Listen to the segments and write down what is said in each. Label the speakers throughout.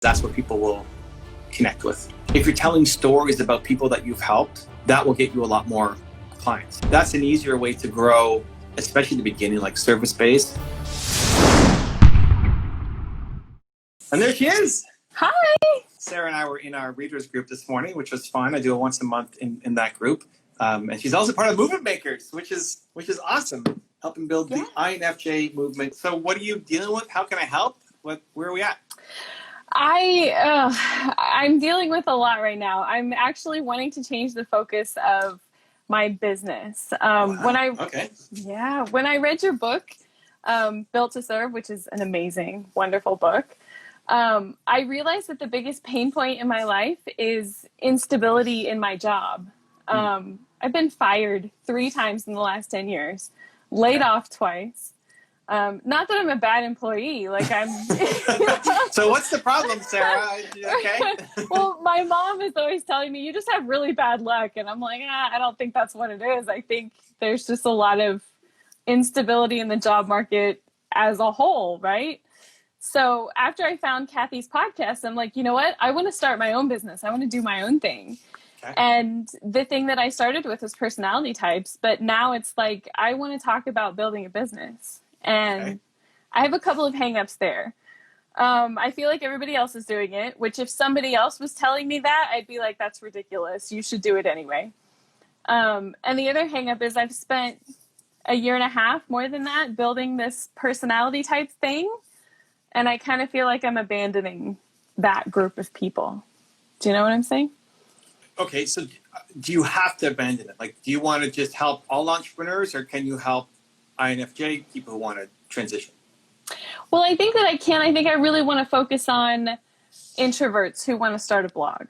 Speaker 1: That's what people will connect with. If you're telling stories about people that you've helped, that will get you a lot more clients. That's an easier way to grow, especially in the beginning, like service-based. And there she is.
Speaker 2: Hi.
Speaker 1: Sarah and I were in our readers group this morning, which was fun. I do it once a month in that group. And she's also part of Movement Makers, which is awesome, helping build the INFJ movement. So what are you dealing with? How can I help? Where are we at?
Speaker 2: I'm dealing with a lot right now. I'm actually wanting to change the focus of my business.
Speaker 1: Wow.
Speaker 2: When I read your book, Built to Serve, which is an amazing, wonderful book, I realized that the biggest pain point in my life is instability in my job. I've been fired 3 times in the last 10 years, laid off twice. Not that I'm a bad employee, like I'm.
Speaker 1: So what's the problem, Sarah? Okay.
Speaker 2: Well, my mom is always telling me you just have really bad luck, and I'm like, I don't think that's what it is. I think there's just a lot of instability in the job market as a whole, right? So after I found Kathy's podcast, I'm like, you know what? I want to start my own business. I want to do my own thing. Okay. And the thing that I started with was personality types, but now it's like I want to talk about building a business. And I have a couple of hangups there. I feel like everybody else is doing it, which if somebody else was telling me that, I'd be like, that's ridiculous. You should do it anyway. And the other hangup is I've spent a year and a half, more than that, building this personality type thing. And I kind of feel like I'm abandoning that group of people. Do you know what I'm saying?
Speaker 1: Okay, so do you have to abandon it? Like, do you want to just help all entrepreneurs, or can you help INFJ people who want to transition?
Speaker 2: Well, I think that I can. I think I really want to focus on introverts who want to start a blog.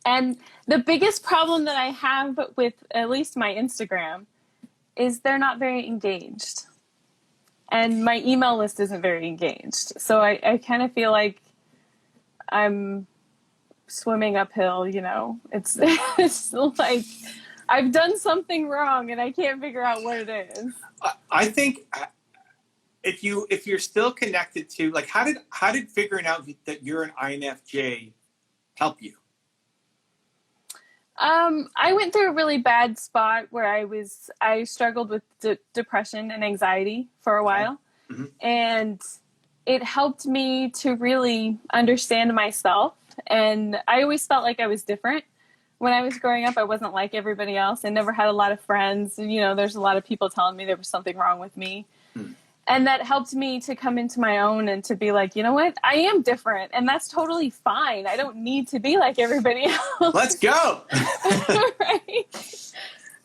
Speaker 2: And the biggest problem that I have with at least my Instagram is they're not very engaged. And my email list isn't very engaged. So I kind of feel like I'm swimming uphill, you know. It's like I've done something wrong and I can't figure out what it is.
Speaker 1: I think if you're still connected to, like, how did figuring out that you're an INFJ help you?
Speaker 2: I went through a really bad spot where I struggled with depression and anxiety for a while. Mm-hmm. And it helped me to really understand myself. And I always felt like I was different. When I was growing up, I wasn't like everybody else. I never had a lot of friends. And, you know, there's a lot of people telling me there was something wrong with me. Mm. And that helped me to come into my own and to be like, you know what? I am different. And that's totally fine. I don't need to be like everybody else.
Speaker 1: Let's go.
Speaker 2: Right?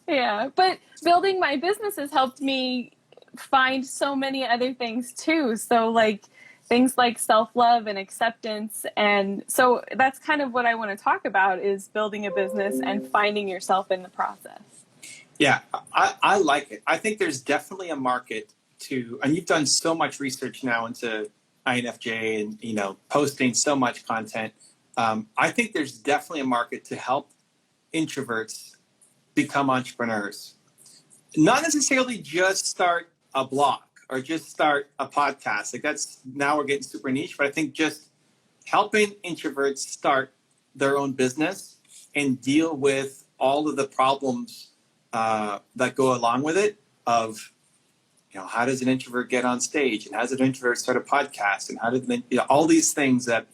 Speaker 2: Yeah. But building my business has helped me find so many other things too. So like things like self-love and acceptance. And so that's kind of what I want to talk about is building a business and finding yourself in the process.
Speaker 1: Yeah, I like it. I think there's definitely a market and you've done so much research now into INFJ and, you know, posting so much content. I think there's definitely a market to help introverts become entrepreneurs. Not necessarily just start a blog or just start a podcast. Like now we're getting super niche, but I think just helping introverts start their own business and deal with all of the problems that go along with it of, you know, how does an introvert get on stage, and how does an introvert start a podcast, and how did all these things that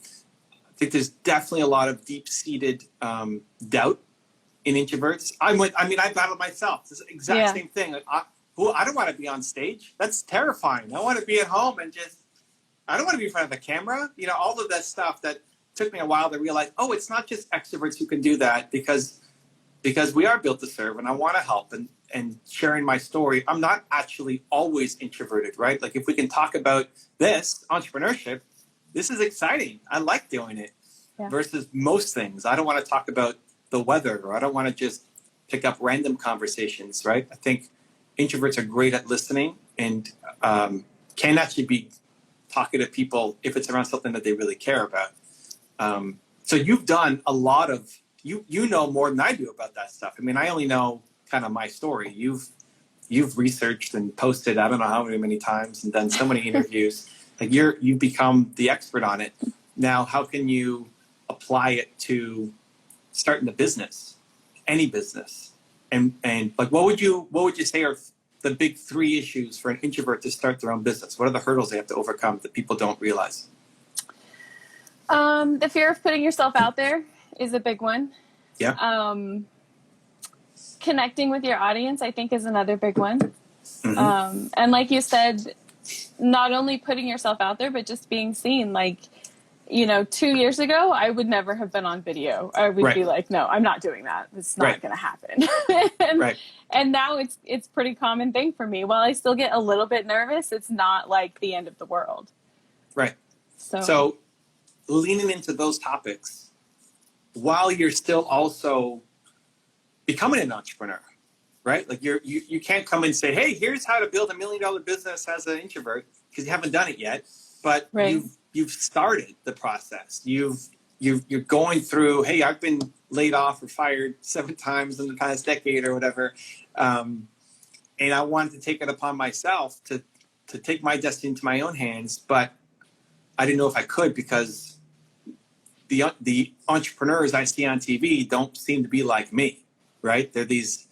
Speaker 1: I think there's definitely a lot of deep-seated doubt in introverts. I've battled myself. It's the exact same thing. Like, I don't want to be on stage. That's terrifying. I want to be at home and I don't want to be in front of the camera. You know, all of that stuff that took me a while to realize, oh, it's not just extroverts who can do that because we are built to serve, and I want to help and sharing my story. I'm not actually always introverted, right? Like if we can talk about this entrepreneurship, this is exciting. I like doing it versus most things. I don't want to talk about the weather, or I don't want to just pick up random conversations, right? I think introverts are great at listening and can actually be talking to people if it's around something that they really care about. So you've done a lot of, you know more than I do about that stuff. I mean, I only know kind of my story. You've researched and posted, I don't know how many times, and done so many interviews. Like you've become the expert on it. Now, how can you apply it to starting a business, any business? And like, what would you say are the big 3 issues for an introvert to start their own business? What are the hurdles they have to overcome that people don't realize?
Speaker 2: The fear of putting yourself out there is a big one.
Speaker 1: Yeah.
Speaker 2: Connecting with your audience, I think, is another big one.
Speaker 1: Mm-hmm.
Speaker 2: And like you said, not only putting yourself out there, but just being seen. Like, 2 years ago, I would never have been on video. I would be like, no, I'm not doing that. It's not going to happen. And now it's pretty common thing for me. While I still get a little bit nervous, it's not like the end of the world.
Speaker 1: Right. So leaning into those topics while you're still also becoming an entrepreneur, right? Like you can't come and say, hey, here's how to build $1 million business as an introvert, because you haven't done it yet. But you've started the process. You're going through, hey, I've been laid off or fired 7 times in the past decade or whatever. And I wanted to take it upon myself to take my destiny into my own hands, but I didn't know if I could, because the entrepreneurs I see on TV don't seem to be like me, right? They're these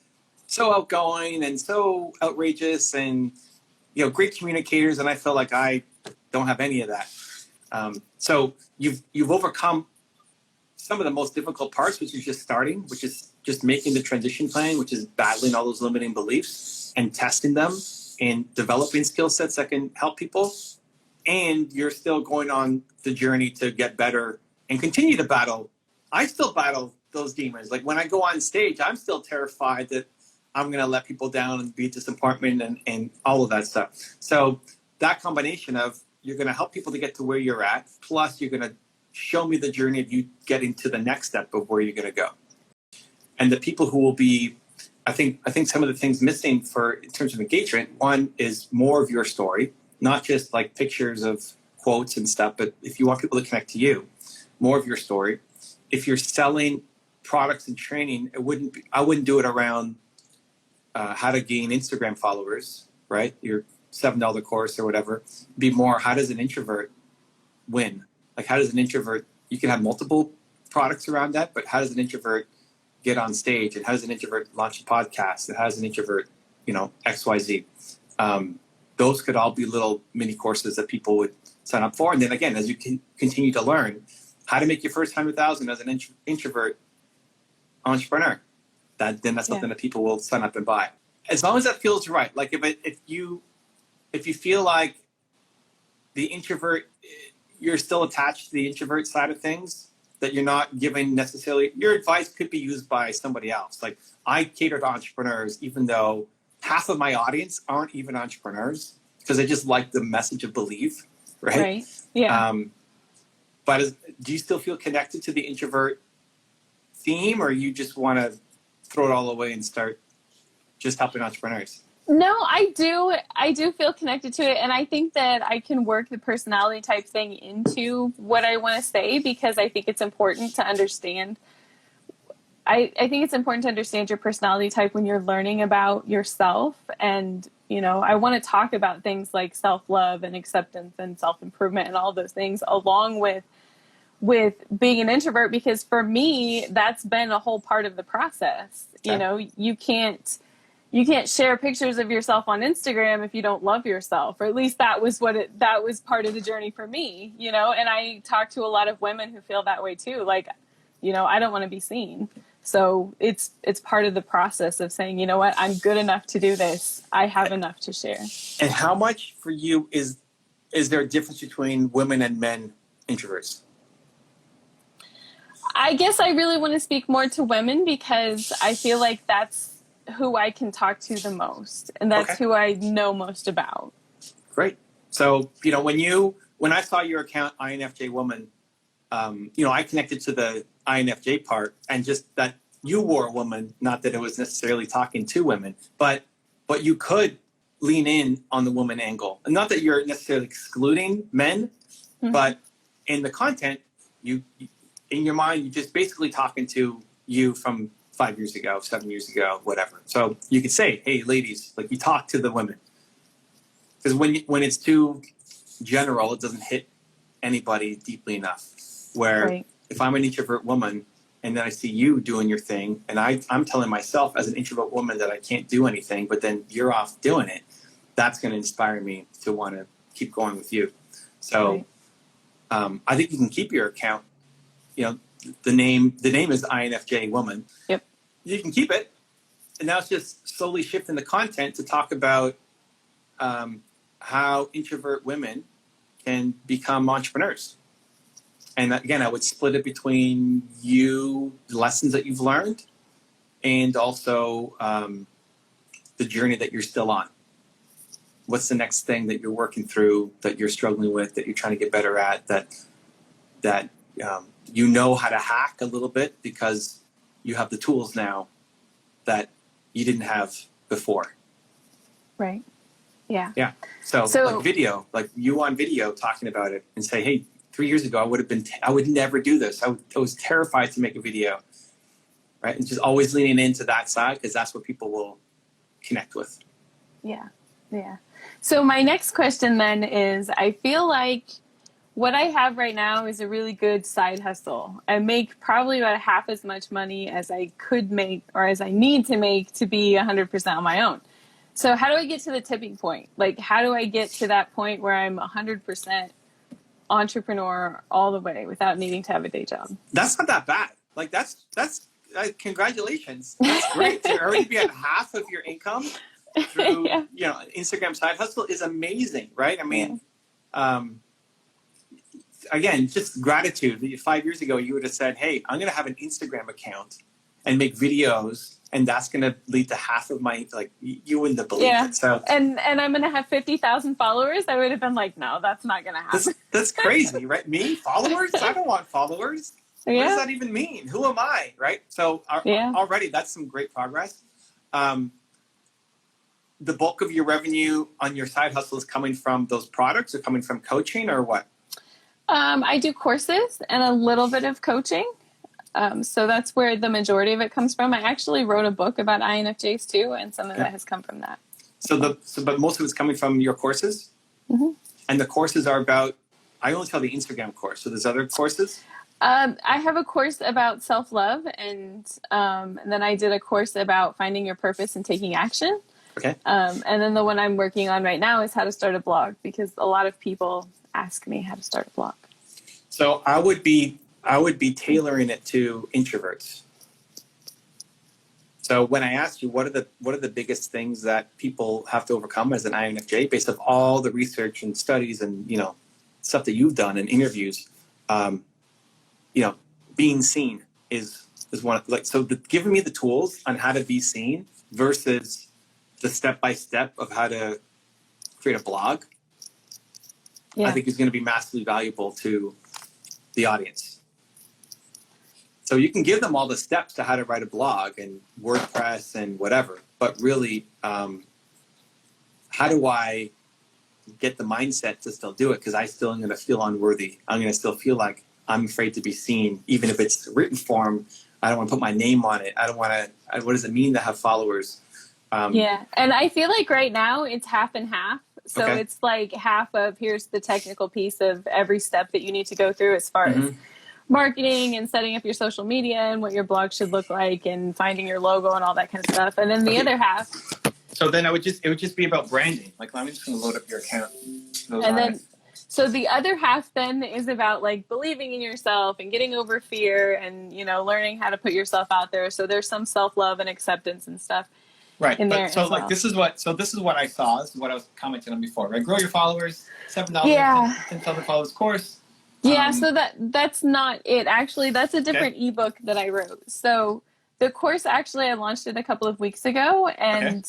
Speaker 1: so outgoing and so outrageous and, great communicators. And I feel like I don't have any of that. So you've overcome some of the most difficult parts, which is just starting, which is just making the transition plan, which is battling all those limiting beliefs and testing them and developing skill sets that can help people. And you're still going on the journey to get better and continue to battle. I still battle those demons. Like when I go on stage, I'm still terrified that I'm going to let people down and be a disappointment and all of that stuff. So that combination of you're going to help people to get to where you're at, plus you're going to show me the journey of you getting to the next step of where you're going to go. And the people who will be, I think some of the things missing in terms of engagement, one is more of your story, not just like pictures of quotes and stuff, but if you want people to connect to you, more of your story. If you're selling products and training, I wouldn't do it around how to gain Instagram followers, right? Your $7 course or whatever. Be more, how does an introvert win? Like, how does an introvert, you can have multiple products around that, but how does an introvert get on stage? And how does an introvert launch a podcast? And how does an introvert, XYZ? Those could all be little mini courses that people would sign up for. And then again, as you can continue to learn how to make your first 100,000 as an introvert entrepreneur, that's something that people will sign up and buy. As long as that feels right. Like if you feel like the introvert, you're still attached to the introvert side of things, that you're not giving necessarily, your advice could be used by somebody else. Like I cater to entrepreneurs, even though half of my audience aren't even entrepreneurs, because they just like the message of belief, right?
Speaker 2: Yeah.
Speaker 1: But do you still feel connected to the introvert theme, or you just want to throw it all away and start just helping entrepreneurs?
Speaker 2: No, I do feel connected to it. And I think that I can work the personality type thing into what I want to say, because I think it's important to understand. I think it's important to understand your personality type when you're learning about yourself. And, I want to talk about things like self-love and acceptance and self-improvement and all those things, along with being an introvert, because for me, that's been a whole part of the process. Okay. You can't share pictures of yourself on Instagram if you don't love yourself, or at least that was part of the journey for me, and I talk to a lot of women who feel that way too. Like, I don't want to be seen. So it's part of the process of saying, you know what, I'm good enough to do this. I have enough to share.
Speaker 1: And how much for you is there a difference between women and men introverts?
Speaker 2: I guess I really want to speak more to women, because I feel like that's who I can talk to the most, and that's who I know most about.
Speaker 1: Great. So, when I saw your account, INFJ Woman, I connected to the INFJ part, and just that you were a woman, not that it was necessarily talking to women, but you could lean in on the woman angle. And not that you're necessarily excluding men, but in the content, you in your mind, you're just basically talking to you from 5 years ago, 7 years ago, whatever. So you could say, hey, ladies, like, you talk to the women. Because when it's too general, it doesn't hit anybody deeply enough. Where
Speaker 2: Right.
Speaker 1: if I'm an introvert woman and then I see you doing your thing, and I'm telling myself as an introvert woman that I can't do anything, but then you're off doing it, that's going to inspire me to want to keep going with you. So I think you can keep your account. You know, the name is INFJ Woman.
Speaker 2: Yep.
Speaker 1: You can keep it, and now it's just slowly shifting the content to talk about how introvert women can become entrepreneurs. And again, I would split it between you, the lessons that you've learned, and also the journey that you're still on. What's the next thing that you're working through, that you're struggling with, that you're trying to get better at, that you know how to hack a little bit because you have the tools now that you didn't have before.
Speaker 2: Right. Yeah.
Speaker 1: Yeah. So like video, like you on video talking about it and say, hey, 3 years ago, I would never do this. I was terrified to make a video, right? And just always leaning into that side because that's what people will connect with.
Speaker 2: Yeah. Yeah. So my next question then is, I feel like what I have right now is a really good side hustle. I make probably about half as much money as I could make or as I need to make to be 100% on my own. So how do I get to the tipping point? Like, how do I get to that point where I'm 100% entrepreneur all the way without needing to have a day job?
Speaker 1: That's not that bad. Like that's congratulations. That's great. To already be at half of your income through Instagram side hustle is amazing, right? I mean, again, just gratitude. 5 years ago, you would have said, hey, I'm going to have an Instagram account and make videos, and that's going to lead to half of my, like, you wouldn't have believed it. So,
Speaker 2: and I'm going to have 50,000 followers. I would have been like, no, that's not going to happen.
Speaker 1: That's crazy, right? Me? Followers? I don't want followers. What does that even mean? Who am I, right? So already that's some great progress. The bulk of your revenue on your side hustle is coming from those products or coming from coaching or what?
Speaker 2: I do courses and a little bit of coaching. So that's where the majority of it comes from. I actually wrote a book about INFJs too, and some of that has come from that.
Speaker 1: But most of it's coming from your courses? Mm-hmm. And the courses are about, I only tell the Instagram course, so there's other courses?
Speaker 2: I have a course about self-love, and then I did a course about finding your purpose and taking action.
Speaker 1: Okay.
Speaker 2: And then the one I'm working on right now is how to start a blog, because a lot of people ask me how to start a blog.
Speaker 1: So I would be tailoring it to introverts. So when I asked you what are the biggest things that people have to overcome as an INFJ, based on all the research and studies and stuff that you've done and interviews, being seen is one. Like, so giving me the tools on how to be seen versus the step-by-step of how to create a blog, I think is going to be massively valuable to the audience. So you can give them all the steps to how to write a blog and WordPress and whatever, but really, how do I get the mindset to still do it? Because I still am going to feel unworthy. I'm going to still feel like I'm afraid to be seen, even if it's written form. I don't want to put my name on it. I don't want to. What does it mean to have followers?
Speaker 2: And I feel like right now it's half and half. So it's like half of here's the technical piece of every step that you need to go through as far as marketing and setting up your social media and what your blog should look like and finding your logo and all that kind of stuff. And then the other half.
Speaker 1: So then it would just be about branding. Like, I'm just going to load up your account.
Speaker 2: So the other half then is about like believing in yourself and getting over fear and, learning how to put yourself out there. So there's some self-love and acceptance and stuff.
Speaker 1: Right. This is what I saw. This is what I was commenting on before, right? Grow your followers, $7, 10,000 followers course.
Speaker 2: So that's not it. Actually, that's a different ebook that I wrote. So the course, actually, I launched it a couple of weeks ago, and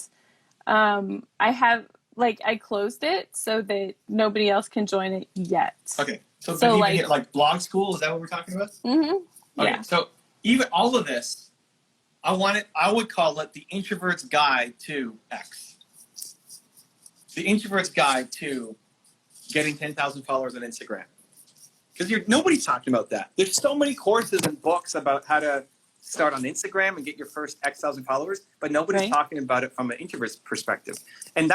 Speaker 2: I closed it so that nobody else can join it yet.
Speaker 1: Okay. So like blog school, is that what we're talking about? Mm-hmm. Okay. Yeah. So even all of this, I would call it the introvert's guide to X. The introvert's guide to getting 10,000 followers on Instagram. Because nobody's talking about that. There's so many courses and books about how to start on Instagram and get your first X thousand followers, but nobody's talking about it from an introvert's perspective. And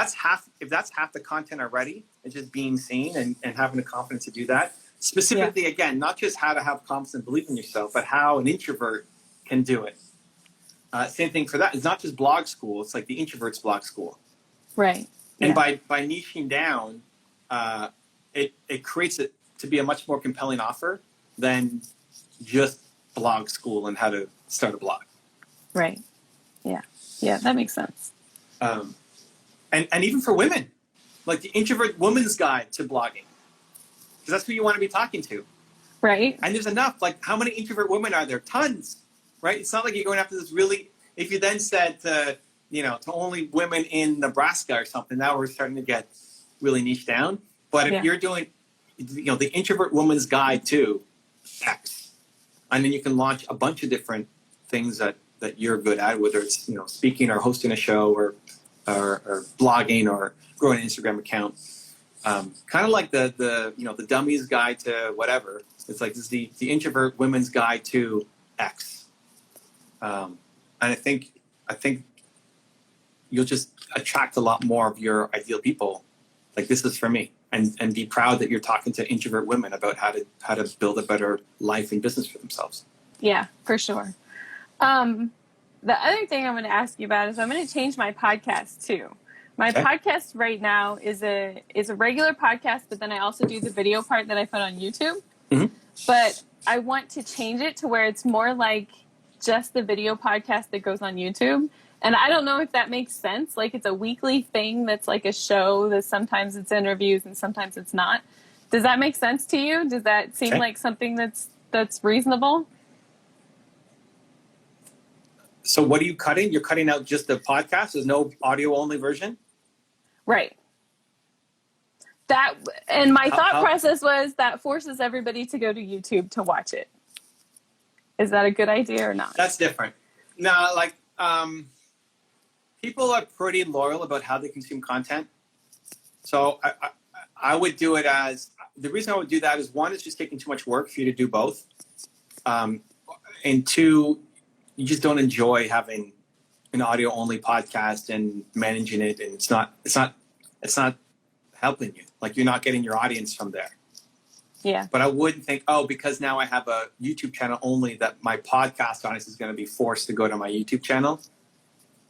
Speaker 1: if that's half the content already, it's just being seen and having the confidence to do that. Specifically, again, not just how to have confidence and belief in yourself, but how an introvert can do it. Same thing for that. It's not just blog school. It's like the introvert's blog school.
Speaker 2: Right.
Speaker 1: And by niching down, it creates it to be a much more compelling offer than just blog school and how to start a blog.
Speaker 2: Right. Yeah. Yeah, that makes sense.
Speaker 1: And even for women, like the introvert woman's guide to blogging, because that's who you want to be talking to.
Speaker 2: Right.
Speaker 1: And there's enough. Like, how many introvert women are there? Tons, right? It's not like you're going after this really. If you then said to only women in Nebraska or something, now we're starting to get really niche down. But if you're doing, the introvert woman's guide to X, and then you can launch a bunch of different things that you're good at, whether it's speaking or hosting a show or blogging or growing an Instagram account. Kind of like the dummy's guide to whatever. It's like this is the introvert women's guide to X. And I think you'll just attract a lot more of your ideal people. Like, this is for me, and be proud that you're talking to introvert women about how to build a better life and business for themselves. Yeah,
Speaker 2: for sure. The other thing I'm going to ask you about is I'm going to change my podcast too. My podcast right now is a regular podcast, but then I also do the video part that I put on YouTube. Mm-hmm. But I want to change it to where it's more like just the video podcast that goes on YouTube. And I don't know if that makes sense. Like, it's a weekly thing that's like a show that sometimes it's interviews and sometimes it's not. Does that make sense to you? Does that seem like something that's reasonable?
Speaker 1: So what are you cutting? You're cutting out just the podcast? There's no audio only version?
Speaker 2: Right. And my thought process was that forces everybody to go to YouTube to watch it. Is that a good idea or not?
Speaker 1: That's different. No, like, people are pretty loyal about how they consume content. So I would do it as, the reason I would do that is, one, it's just taking too much work for you to do both. And two, you just don't enjoy having an audio only podcast and managing it. And it's not helping you. Like, you're not getting your audience from there.
Speaker 2: Yeah.
Speaker 1: But I wouldn't think, because now I have a YouTube channel only, that my podcast audience is going to be forced to go to my YouTube channel.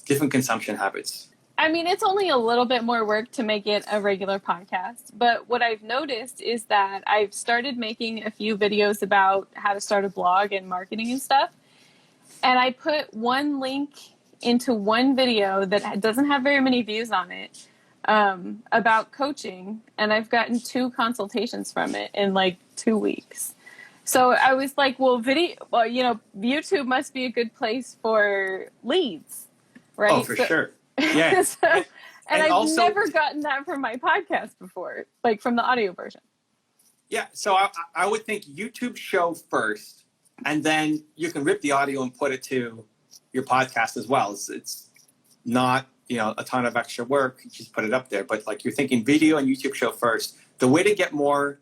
Speaker 1: Different consumption habits.
Speaker 2: I mean, it's only a little bit more work to make it a regular podcast. But what I've noticed is that I've started making a few videos about how to start a blog and marketing and stuff. And I put one link into one video that doesn't have very many views on it, about coaching. And I've gotten 2 consultations from it in like 2 weeks. So I was like, YouTube must be a good place for leads, right?
Speaker 1: Oh, for sure. Yeah.
Speaker 2: And I've also never gotten that from my podcast before, like from the audio version.
Speaker 1: Yeah. So I would think YouTube show first, and then you can rip the audio and put it to your podcast as well. It's not, a ton of extra work. You just put it up there. But like, you're thinking video and YouTube show first. The way to get more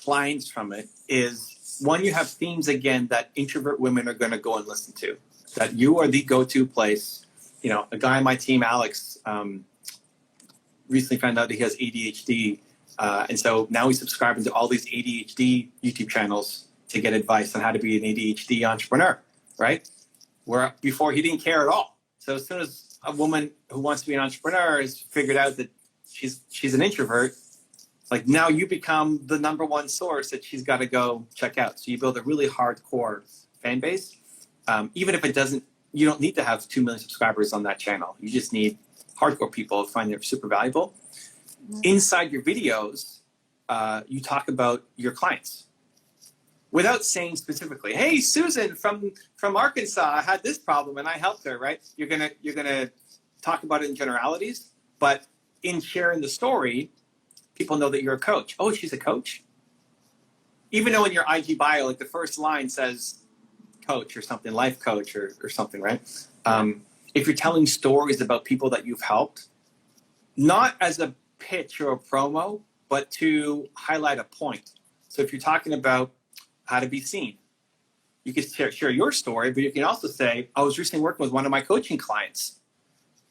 Speaker 1: clients from it is, one, you have themes again that introvert women are going to go and listen to. That you are the go-to place. A guy on my team, Alex, recently found out that he has ADHD. And so now he's subscribing to all these ADHD YouTube channels to get advice on how to be an ADHD entrepreneur, right? Where before he didn't care at all. So as soon as a woman who wants to be an entrepreneur has figured out that she's an introvert, like, now you become the number one source that she's got to go check out. So you build a really hardcore fan base. Even if you don't need to have 2 million subscribers on that channel. You just need hardcore people who find it super valuable. Mm-hmm. Inside your videos, you talk about your clients without saying specifically, "Hey, Susan from Arkansas had this problem and I helped her." Right? You're gonna talk about it in generalities, but in sharing the story, people know that you're a coach. Oh, she's a coach. Even though in your IG bio, like, the first line says coach or something, life coach or something, right? If you're telling stories about people that you've helped, not as a pitch or a promo, but to highlight a point. So if you're talking about how to be seen, you can share your story, but you can also say, I was recently working with one of my coaching clients,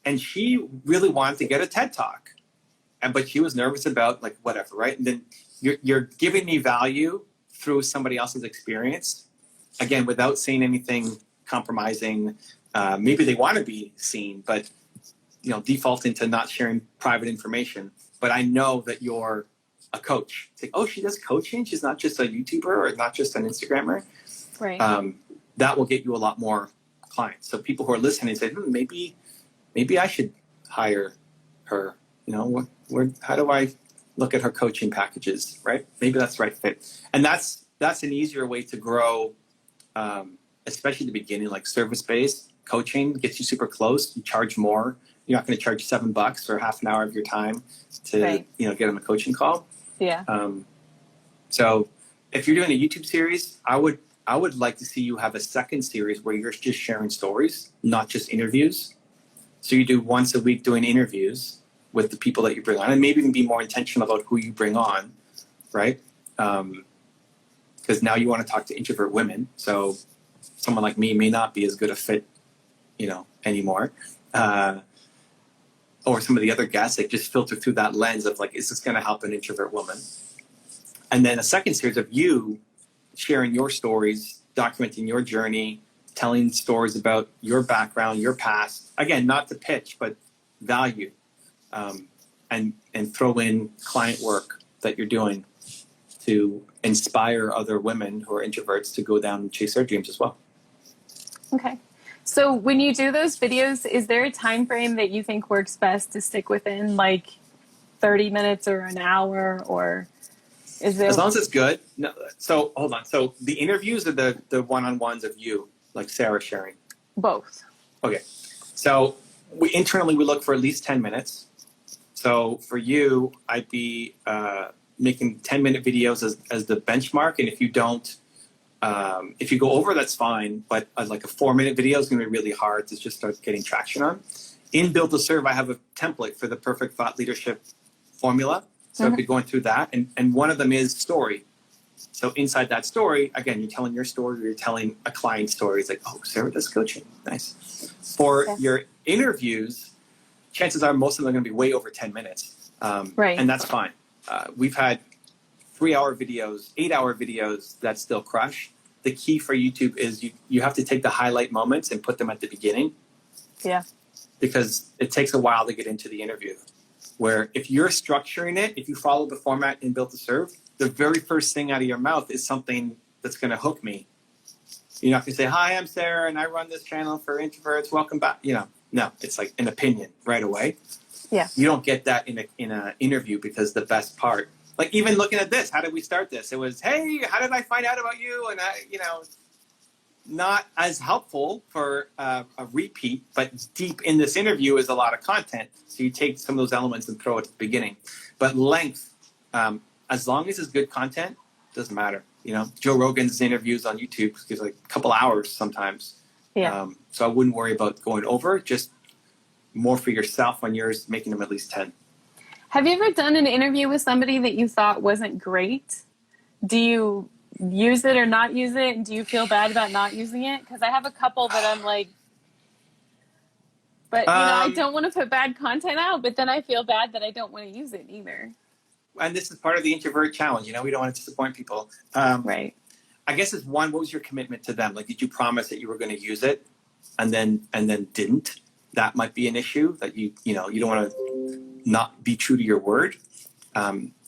Speaker 1: and she really wanted to get a TED Talk, but she was nervous about, like, whatever, right? And then you're giving me value through somebody else's experience, again, without saying anything compromising. Maybe they want to be seen, but defaulting to not sharing private information. But I know that you're a coach. It's like, oh, she does coaching. She's not just a YouTuber or not just an Instagrammer.
Speaker 2: Right.
Speaker 1: That will get you a lot more clients. So people who are listening say, maybe I should hire her. How do I look at her coaching packages, right? Maybe that's the right fit. And that's an easier way to grow, especially at the beginning, like service-based coaching gets you super close. You charge more. You're not going to charge $7 for half an hour of your time to, get on a coaching call.
Speaker 2: Yeah.
Speaker 1: So if you're doing a YouTube series, I would like to see you have a second series where you're just sharing stories, not just interviews. So you do once a week doing interviews with the people that you bring on, and maybe even be more intentional about who you bring on, right? Because now you want to talk to introvert women. So someone like me may not be as good a fit, anymore. Or some of the other guests, like just filter through that lens of like, is this going to help an introvert woman? And then a second series of you sharing your stories, documenting your journey, telling stories about your background, your past. Again, not to pitch, but value, and throw in client work that you're doing to inspire other women who are introverts to go down and chase their dreams as well.
Speaker 2: Okay. So when you do those videos, is there a time frame that you think works best to stick within, like 30 minutes or an hour, or is there?
Speaker 1: As long as it's good. No, so hold on. So the interviews are the one-on-ones of you, like Sarah sharing?
Speaker 2: Both.
Speaker 1: Okay. So we look for at least 10 minutes. So for you, I'd be making 10-minute videos as the benchmark. And if you don't, if you go over, that's fine. But like a 4-minute video is going to be really hard to just start getting traction on. In Build to Serve, I have a template for the perfect thought leadership formula. So I'll be going through that. And one of them is story. So inside that story, again, you're telling your story, or you're telling a client story. It's like, oh, Sarah does coaching. Nice. For your interviews, chances are most of them are going to be way over 10 minutes.
Speaker 2: Right.
Speaker 1: And that's fine. We've had 3-hour videos, 8-hour videos that still crush. The key for YouTube is you have to take the highlight moments and put them at the beginning.
Speaker 2: Yeah.
Speaker 1: Because it takes a while to get into the interview. Where if you're structuring it, if you follow the format in Build to Serve, the very first thing out of your mouth is something that's going to hook me. You're not going to say, hi, I'm Sarah, and I run this channel for introverts. Welcome back. No, it's like an opinion right away.
Speaker 2: Yeah.
Speaker 1: You don't get that in an interview, because the best part, like even looking at this, how did we start this? It was, hey, how did I find out about you? And not as helpful for a repeat, but deep in this interview is a lot of content. So you take some of those elements and throw it at the beginning. But length, as long as it's good content, doesn't matter. Joe Rogan's interviews on YouTube is like a couple hours sometimes.
Speaker 2: Yeah.
Speaker 1: So I wouldn't worry about going over, just more for yourself on yours, making them at least 10.
Speaker 2: Have you ever done an interview with somebody that you thought wasn't great? Do you use it or not use it? And do you feel bad about not using it? Because I have a couple that I'm like, but I don't want to put bad content out, but then I feel bad that I don't want to use it either.
Speaker 1: And this is part of the introvert challenge. We don't want to disappoint people.
Speaker 2: Right.
Speaker 1: I guess it's one, what was your commitment to them? Like, did you promise that you were going to use it and then didn't? That might be an issue that you don't want to not be true to your word.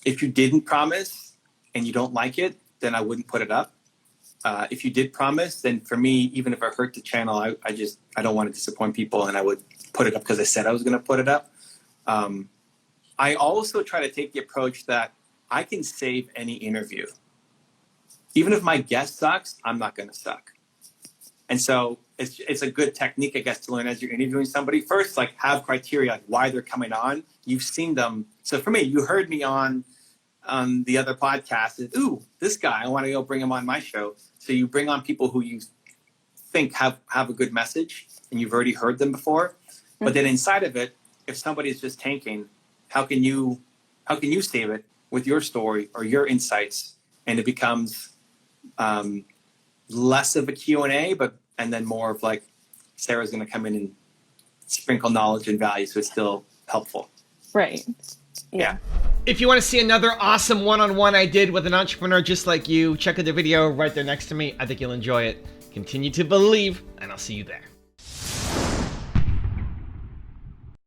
Speaker 1: If you didn't promise and you don't like it, then I wouldn't put it up. If you did promise, then for me, even if I hurt the channel, I don't want to disappoint people, and I would put it up because I said I was going to put it up. I also try to take the approach that I can save any interview. Even if my guest sucks, I'm not going to suck. And so it's a good technique, I guess, to learn as you're interviewing somebody. First, like, have criteria, like why they're coming on. You've seen them. So for me, you heard me on the other podcast. Ooh, this guy, I want to go bring him on my show. So you bring on people who you think have a good message, and you've already heard them before. Mm-hmm. But then inside of it, if somebody is just tanking, how can you save it with your story or your insights, and it becomes less of a Q&A, and then more of like, Sarah's going to come in and sprinkle knowledge and value, so it's still helpful.
Speaker 2: Right. Yeah.
Speaker 3: If you want to see another awesome one-on-one I did with an entrepreneur just like you, check out the video right there next to me. I think you'll enjoy it. Continue to believe, and I'll see you there.